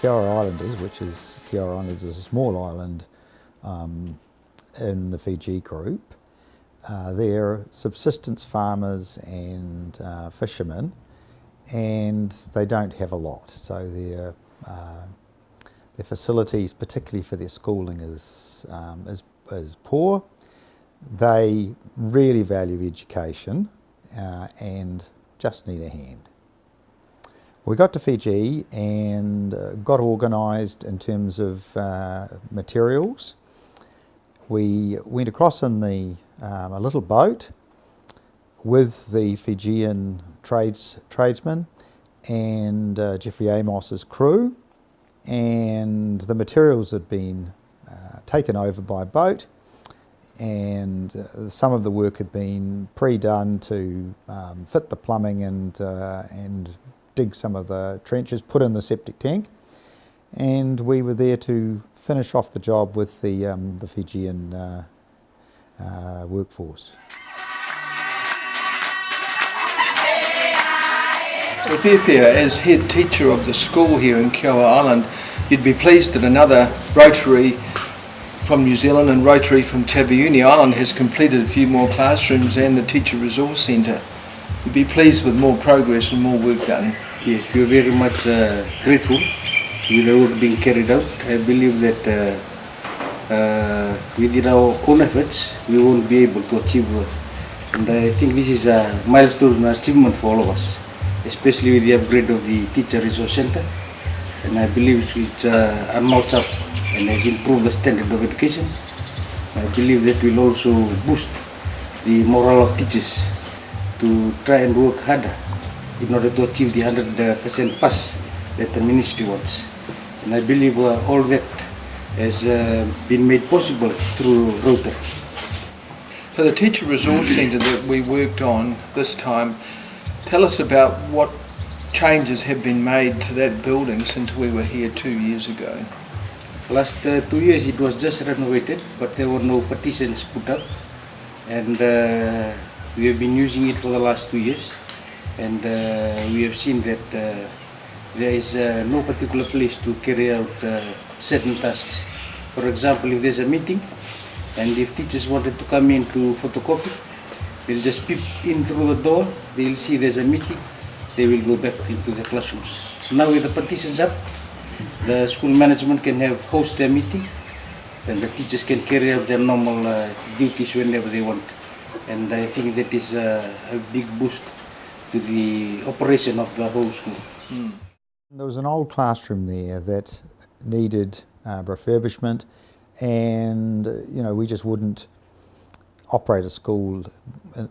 Kioa Islanders, Kioa Island is a small island in the Fiji group. They're subsistence farmers and fishermen, and they don't have a lot, so their facilities, particularly for their schooling, is poor. They really value education and just need a hand. We got to Fiji and got organised in terms of materials. We went across in a little boat with the Fijian tradesmen and Jeffrey Amos's crew, and the materials had been taken over by boat, and some of the work had been pre-done to fit the plumbing and dig some of the trenches, put in the septic tank, and we were there to finish off the job with the Fijian workforce. Refurbish, as head teacher of the school here in Kioa Island, you'd be pleased that another Rotary from New Zealand and Rotary from Taveuni Island has completed a few more classrooms and the Teacher Resource Centre. You'd be pleased with more progress and more work done. Yes, we are very much grateful with the work being carried out. I believe that within our own efforts we won't be able to achieve, and I think this is a milestone achievement for all of us, especially with the upgrade of the Teacher Resource Centre, and I believe it's unmatched up and has improved the standard of education. I believe that will also boost the morale of teachers to try and work harder in order to achieve the 100% pass that the ministry wants. And I believe all that has been made possible through Rotary. So the Teacher Resource Centre that we worked on this time, tell us about what changes have been made to that building since we were here 2 years ago. Last 2 years it was just renovated, but there were no partitions put up, and we have been using it for the last 2 years, and we have seen that there is no particular place to carry out certain tasks. For example, if there's a meeting and if teachers wanted to come in to photocopy, they'll just peep in through the door, they'll see there's a meeting, they will go back into the classrooms. Now with the partitions up, the school management can host their meeting, and the teachers can carry out their normal duties whenever they want. And I think that is a big boost to the operation of the whole school. There was an old classroom there that needed refurbishment, and we just wouldn't operate a school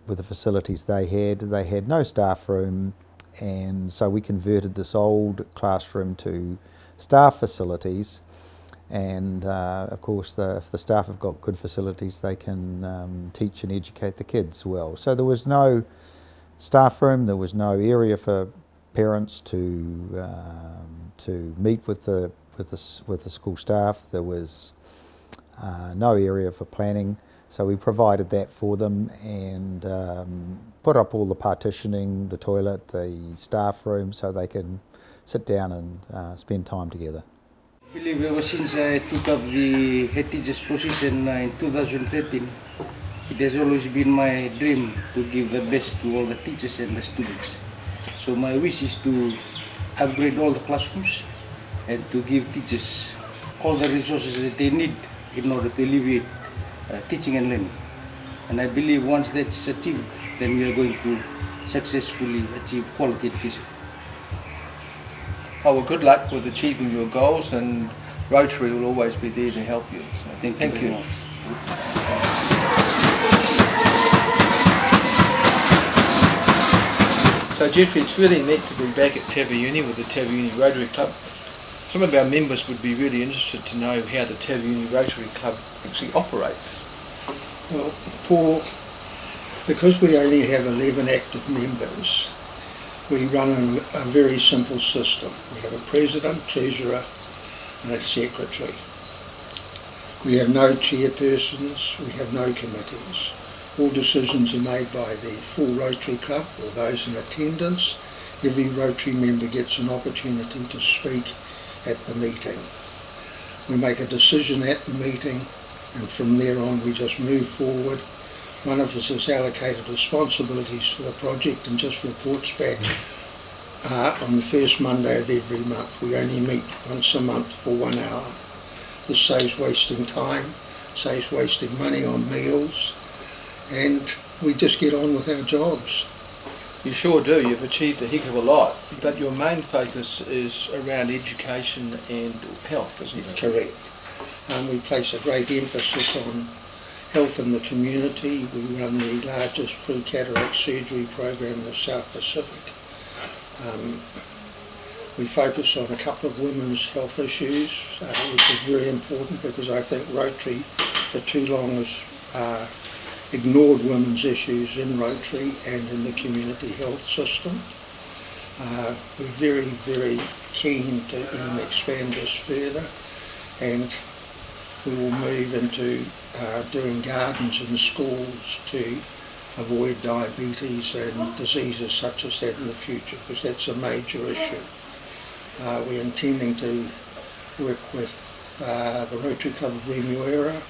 with the facilities they had. They had no staff room, and so we converted this old classroom to staff facilities, and of course if the staff have got good facilities they can teach and educate the kids well. So there was no staff room, there was no area for parents to meet with the school staff, there was no area for planning, so we provided that for them and put up all the partitioning, the toilet, the staff room, so they can sit down and spend time together. I believe ever since I took up the head teacher's position in 2013, it has always been my dream to give the best to all the teachers and the students. So my wish is to upgrade all the classrooms and to give teachers all the resources that they need in order to alleviate teaching and learning. And I believe once that's achieved, then we are going to successfully achieve quality education. Oh, well, good luck with achieving your goals, and Rotary will always be there to help you. So Thank you. So Jeffrey, it's really neat to be back at Taveuni with the Taveuni Rotary Club. Some of our members would be really interested to know how the Taveuni Rotary Club actually operates. Well, Paul, because we only have 11 active members, we run a very simple system. We have a president, treasurer and a secretary. We have no chairpersons, we have no committees. All decisions are made by the full Rotary Club or those in attendance. Every Rotary member gets an opportunity to speak at the meeting. We make a decision at the meeting, and from there on we just move forward. One of us is allocated responsibilities for the project and just reports back on the first Monday of every month. We only meet once a month for 1 hour. This saves wasting time, saves wasting money on meals, and we just get on with our jobs. You sure do. You've achieved a heck of a lot, but your main focus is around education and health, isn't it? Correct. We place a great emphasis on health in the community. We run the largest free cataract surgery program in the South Pacific. We focus on a couple of women's health issues, which is very important because I think Rotary for too long has ignored women's issues in Rotary and in the community health system. We're very, very keen to even expand this further, and we will move into doing gardens in schools to avoid diabetes and diseases such as that in the future, because that's a major issue. We're intending to work with the Rotary Club of Remuera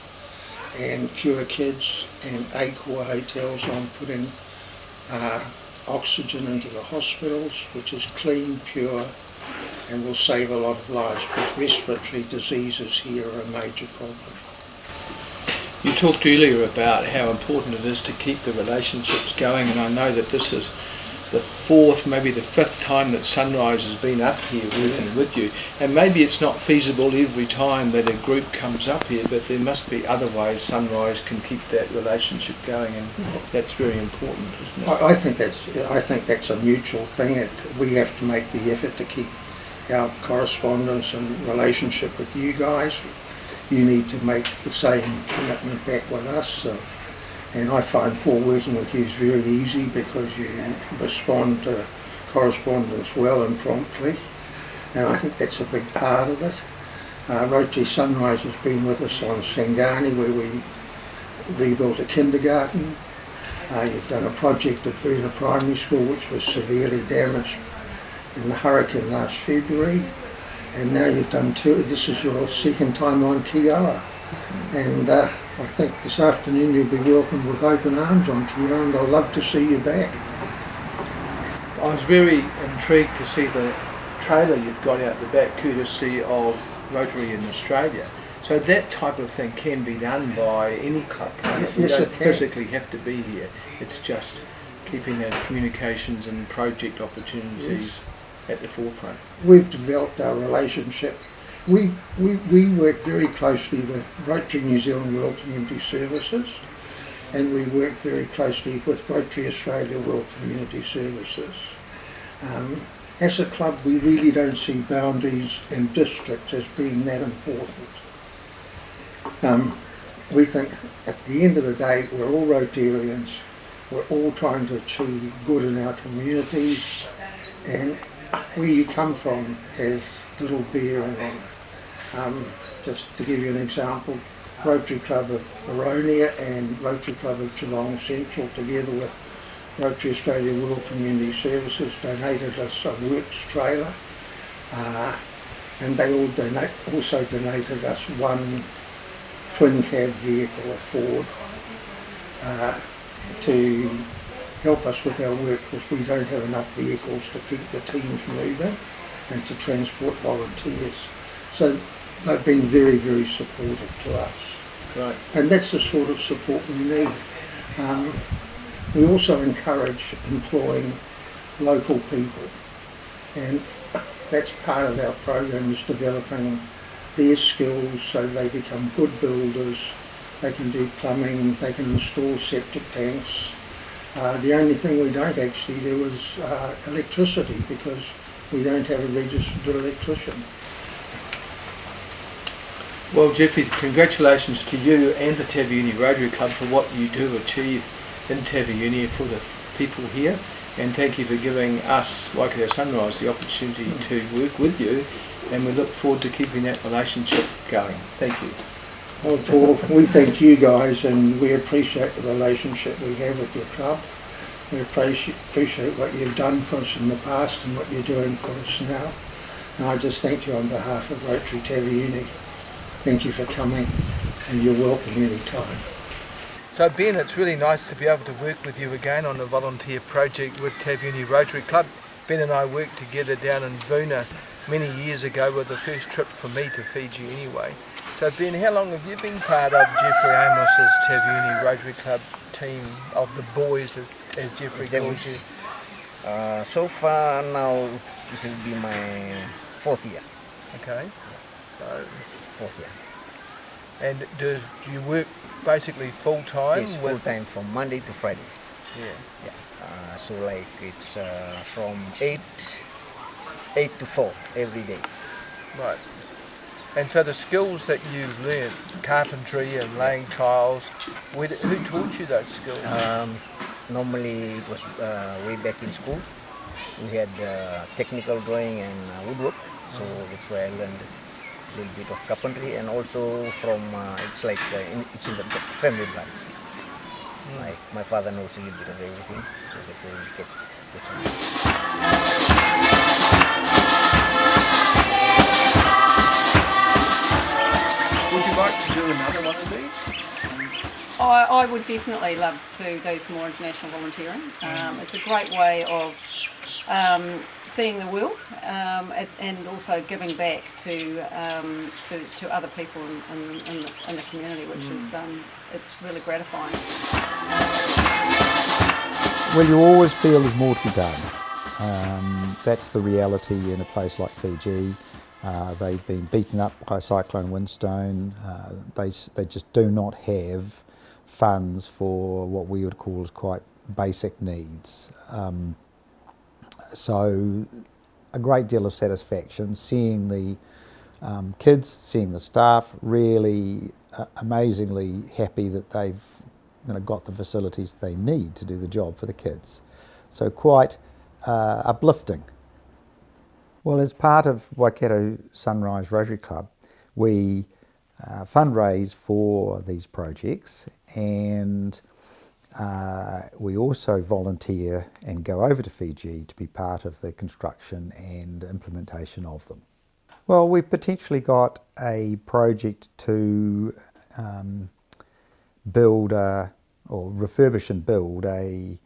and Kioa Kids and Acor Hotels on putting oxygen into the hospitals, which is clean, pure, and will save a lot of lives, because respiratory diseases here are a major problem. You talked earlier about how important it is to keep the relationships going, and I know that this is the fourth, maybe the fifth time that Sunrise has been up here working with you, and maybe it's not feasible every time that a group comes up here, but there must be other ways Sunrise can keep that relationship going, and that's very important, isn't it? I think that's a mutual thing. We have to make the effort to keep our correspondence and relationship with you guys. You need to make the same commitment back with us. And I find, Paul, working with you is very easy because you respond to correspondence well and promptly. And I think that's a big part of it. Rotary Sunrise has been with us on Sangani, where we rebuilt a kindergarten. You've done a project at Vuna Primary School, which was severely damaged in the hurricane last February. And now you've done two. This is your second time on Kioa. And I think this afternoon you'll be welcomed with open arms on Kioa, and I'd love to see you back. I was very intrigued to see the trailer you've got out the back, courtesy of Rotary in Australia. So that type of thing can be done by any club, can't it? You don't physically have to be here. It's just keeping those communications and project opportunities at the forefront. We've developed our relationship. We work very closely with Rotary New Zealand World Community Services, and we work very closely with Rotary Australia World Community Services. As a club, we really don't see boundaries and districts as being that important. We think at the end of the day, we're all Rotarians. We're all trying to achieve good in our communities, and where you come from has little bearing on it. Just to give you an example, Rotary Club of Baronia and Rotary Club of Geelong Central, together with Rotary Australia World Community Services, donated us a works trailer, and they all also donated us one twin cab vehicle, a Ford, to help us with our work, because we don't have enough vehicles to keep the teams moving and to transport volunteers. So they've been very, very supportive to us. Right. And that's the sort of support we need. We also encourage employing local people, and that's part of our program, is developing their skills so they become good builders. They can do plumbing, they can install septic tanks. The only thing we don't actually do is electricity, because we don't have a registered electrician. Well, Jeffrey, congratulations to you and the Taveuni Rotary Club for what you do achieve in Taveuni for the people here, and thank you for giving us, Waikato Sunrise, the opportunity to work with you, and we look forward to keeping that relationship going. Thank you. Well, Paul, we thank you guys, and we appreciate the relationship we have with your club. We appreciate what you've done for us in the past and what you're doing for us now. And I just thank you on behalf of Rotary Taveuni. Thank you for coming, and you're welcome any time. So Ben, it's really nice to be able to work with you again on a volunteer project with Taveuni Rotary Club. Ben and I worked together down in Vuna many years ago, with the first trip for me to Fiji anyway. So Ben, how long have you been part of Jeffrey Amos's Taveuni Rotary Club team of the boys, as Jeffrey calls you? So far now, this will be my 4th year. Okay. So, 4th year. and do you work basically full time? It's full time from Monday to Friday. Yeah. Yeah. So like it's from 8 to 4 every day. Right. And so the skills that you've learned, carpentry and laying tiles, who taught you those skills? Normally it was way back in school. We had technical drawing and woodwork, so that's where I learned a little bit of carpentry, and also from it's like it's in the family blood. Like my father knows a little bit of everything, so that's where he gets Would you like to do another one of these? I would definitely love to do some more international volunteering. It's a great way of seeing the world and also giving back to other people in the community, which is it's really gratifying. Well, you always feel there's more to be done. That's the reality in a place like Fiji. They've been beaten up by Cyclone Winstone. They just do not have funds for what we would call as quite basic needs. So a great deal of satisfaction seeing the kids, seeing the staff really amazingly happy that they've got the facilities they need to do the job for the kids. So quite uplifting. Well, as part of Waikato Sunrise Rotary Club, we fundraise for these projects, and we also volunteer and go over to Fiji to be part of the construction and implementation of them. Well, we've potentially got a project to build or refurbish and build a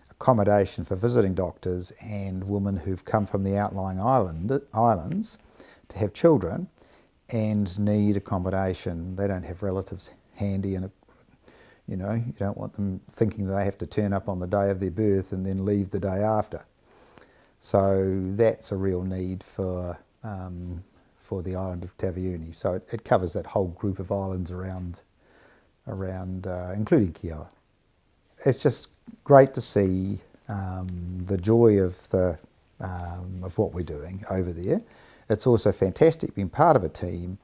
accommodation for visiting doctors and women who've come from the outlying islands to have children and need accommodation. They don't have relatives handy, and you don't want them thinking they have to turn up on the day of their birth and then leave the day after. So that's a real need for the island of Taveuni. So it covers that whole group of islands around including Kioa. It's just great to see the joy of what we're doing over there. It's also fantastic being part of a team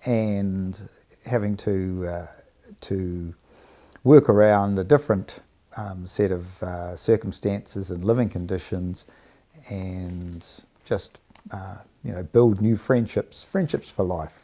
and having to work around a different set of circumstances and living conditions, and just build new friendships for life.